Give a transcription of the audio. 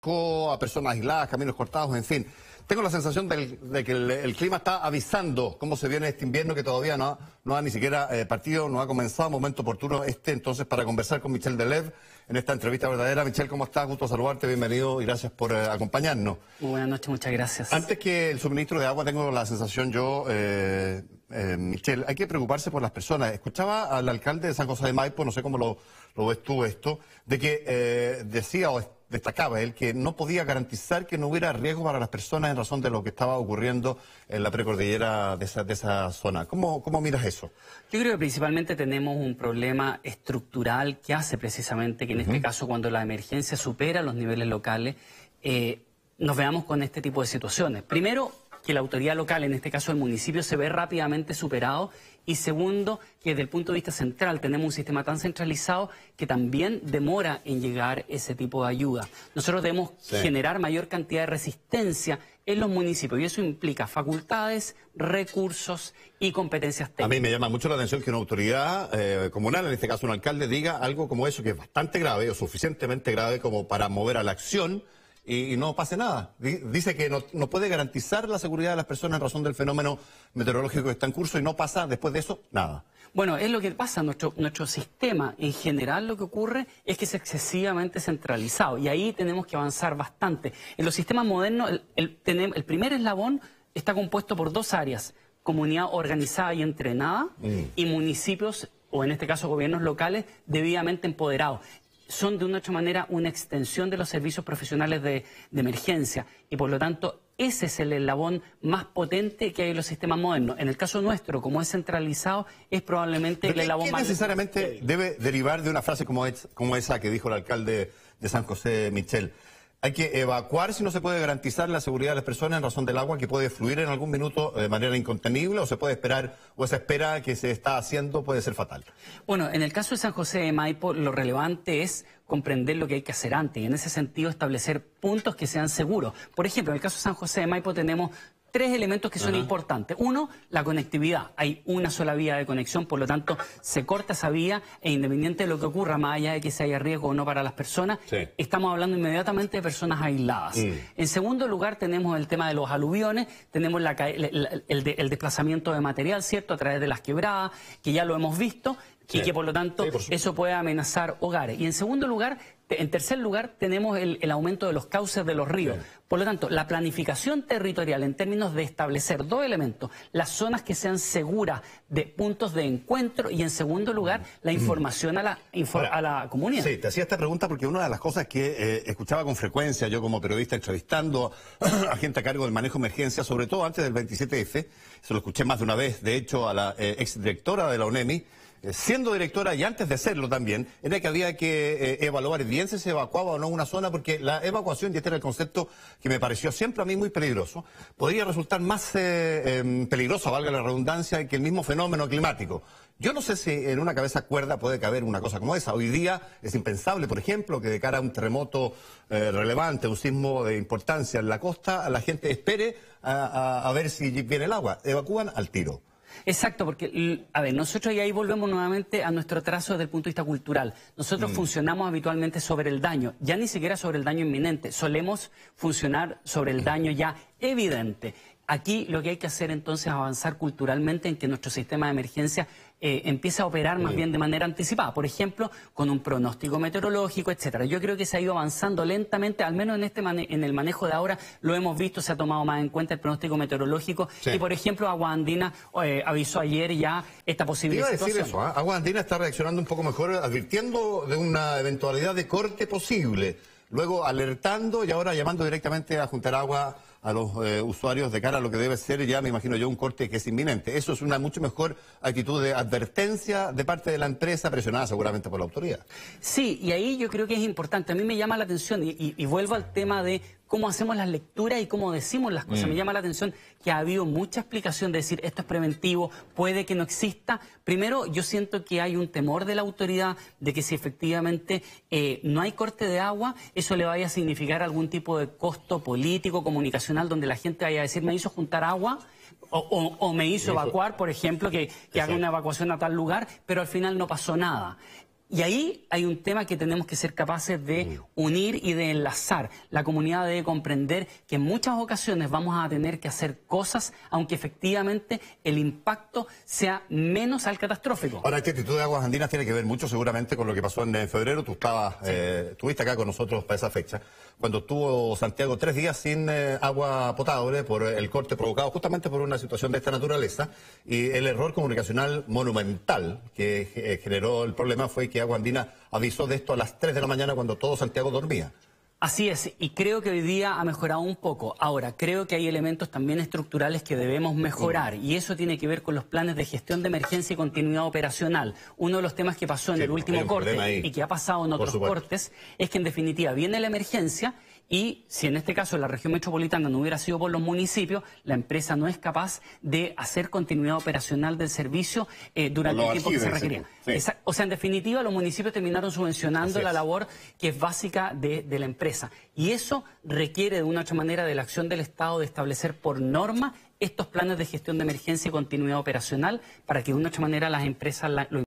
atacó a personas aisladas, caminos cortados, en fin. Tengo la sensación de que el clima está avisando cómo se viene este invierno que todavía no ha ni siquiera partido, no ha comenzado. Momento oportuno entonces para conversar con Michel Deleuve en esta entrevista verdadera. Michel, ¿cómo estás? Gusto saludarte, bienvenido y gracias por acompañarnos. Muy buenas noches, muchas gracias. Antes que el suministro de agua, tengo la sensación yo, Michel, hay que preocuparse por las personas. Escuchaba al alcalde de San José de Maipo, no sé cómo lo ves tú esto, de que decía o destacaba él que no podía garantizar que no hubiera riesgo para las personas en razón de lo que estaba ocurriendo en la precordillera de esa zona. ¿Cómo miras eso? Yo creo que principalmente tenemos un problema estructural que hace precisamente que en este caso, cuando la emergencia supera los niveles locales, nos veamos con este tipo de situaciones. Primero, que la autoridad local, en este caso el municipio, se ve rápidamente superado. Y segundo, que desde el punto de vista central tenemos un sistema tan centralizado que también demora en llegar ese tipo de ayuda. Nosotros debemos generar mayor cantidad de resistencia en los municipios y eso implica facultades, recursos y competencias técnicas. A mí me llama mucho la atención que una autoridad comunal, en este caso un alcalde, diga algo como eso, que es bastante grave o suficientemente grave como para mover a la acción y no pase nada. Dice que no puede garantizar la seguridad de las personas en razón del fenómeno meteorológico que está en curso y no pasa después de eso nada. Bueno, es lo que pasa. Nuestro sistema en general lo que ocurre es que es excesivamente centralizado y ahí tenemos que avanzar bastante. En los sistemas modernos el primer eslabón está compuesto por dos áreas: comunidad organizada y entrenada y municipios, o en este caso gobiernos locales, debidamente empoderados. Son de una otra manera una extensión de los servicios profesionales de emergencia y por lo tanto ese es el eslabón más potente que hay en los sistemas modernos. En el caso nuestro, como es centralizado, es probablemente el eslabón más... ¿Qué necesariamente debe derivar de una frase como esa que dijo el alcalde de San José, Michel? Hay que evacuar si no se puede garantizar la seguridad de las personas en razón del agua que puede fluir en algún minuto de manera incontenible o se puede esperar, o esa espera que se está haciendo puede ser fatal. Bueno, en el caso de San José de Maipo lo relevante es comprender lo que hay que hacer antes y en ese sentido establecer puntos que sean seguros. Por ejemplo, en el caso de San José de Maipo tenemos tres elementos que son importantes. Uno, la conectividad. Hay una sola vía de conexión, por lo tanto, se corta esa vía e independiente de lo que ocurra, más allá de que se haya riesgo o no para las personas, estamos hablando inmediatamente de personas aisladas. En segundo lugar, tenemos el tema de los aluviones, tenemos el desplazamiento de material, ¿cierto?, a través de las quebradas, que ya lo hemos visto, y que por lo tanto eso puede amenazar hogares. Y en tercer lugar, tenemos el aumento de los cauces de los ríos. Por lo tanto, la planificación territorial en términos de establecer dos elementos: las zonas que sean seguras de puntos de encuentro y en segundo lugar, la información a la comunidad. Sí, te hacía esta pregunta porque una de las cosas que escuchaba con frecuencia yo como periodista entrevistando a gente a cargo del manejo de emergencia, sobre todo antes del 27F, se lo escuché más de una vez, de hecho a la exdirectora de la UNEMI, siendo directora y antes de serlo también, era que había que evaluar bien si se evacuaba o no una zona, porque la evacuación, y este era el concepto que me pareció siempre a mí muy peligroso, podría resultar más peligroso, valga la redundancia, que el mismo fenómeno climático. Yo no sé si en una cabeza cuerda puede caber una cosa como esa. Hoy día es impensable, por ejemplo, que de cara a un terremoto relevante, un sismo de importancia en la costa, la gente espere a ver si viene el agua. Evacúan al tiro. Exacto, porque, a ver, nosotros y ahí volvemos nuevamente a nuestro trazo desde el punto de vista cultural. Nosotros funcionamos habitualmente sobre el daño, ya ni siquiera sobre el daño inminente, solemos funcionar sobre el daño ya evidente. Aquí lo que hay que hacer entonces es avanzar culturalmente en que nuestro sistema de emergencia empiece a operar más bien de manera anticipada, por ejemplo, con un pronóstico meteorológico, etcétera. Yo creo que se ha ido avanzando lentamente, al menos en el manejo de ahora lo hemos visto, se ha tomado más en cuenta el pronóstico meteorológico y, por ejemplo, Agua Andina avisó ayer ya esta posible situación. Iba a decir eso, Agua Andina está reaccionando un poco mejor, advirtiendo de una eventualidad de corte posible, luego alertando y ahora llamando directamente a juntar agua a los usuarios de cara a lo que debe ser ya, me imagino yo, un corte que es inminente. Eso es una mucho mejor actitud de advertencia de parte de la empresa, presionada seguramente por la autoridad. Sí, y ahí yo creo que es importante. A mí me llama la atención, y vuelvo al tema de cómo hacemos las lecturas y cómo decimos las cosas. Me llama la atención que ha habido mucha explicación de decir esto es preventivo, puede que no exista. Primero, yo siento que hay un temor de la autoridad de que si efectivamente no hay corte de agua, eso le vaya a significar algún tipo de costo político, comunicacional, donde la gente vaya a decir, me hizo juntar agua o me hizo evacuar, por ejemplo, que haga una evacuación a tal lugar, pero al final no pasó nada. Y ahí hay un tema que tenemos que ser capaces de unir y de enlazar. La comunidad debe comprender que en muchas ocasiones vamos a tener que hacer cosas, aunque efectivamente el impacto sea menos al catastrófico. Ahora, esta actitud de Aguas Andinas tiene que ver mucho seguramente con lo que pasó en febrero. Tú estuviste acá con nosotros para esa fecha, cuando estuvo Santiago 3 días sin agua potable por el corte provocado justamente por una situación de esta naturaleza, y el error comunicacional monumental que generó el problema fue que Agua Andina avisó de esto a las 3 de la mañana cuando todo Santiago dormía. Así es, y creo que hoy día ha mejorado un poco. Ahora, creo que hay elementos también estructurales que debemos mejorar, y eso tiene que ver con los planes de gestión de emergencia y continuidad operacional. Uno de los temas que pasó en el último corte y que ha pasado en otros cortes es que en definitiva viene la emergencia y si en este caso la región metropolitana no hubiera sido por los municipios, la empresa no es capaz de hacer continuidad operacional del servicio durante el tiempo que se requería. O sea, en definitiva, los municipios terminaron subvencionando la labor que es básica de la empresa. Y eso requiere de una u otra manera de la acción del Estado de establecer por norma estos planes de gestión de emergencia y continuidad operacional para que de una u otra manera las empresas lo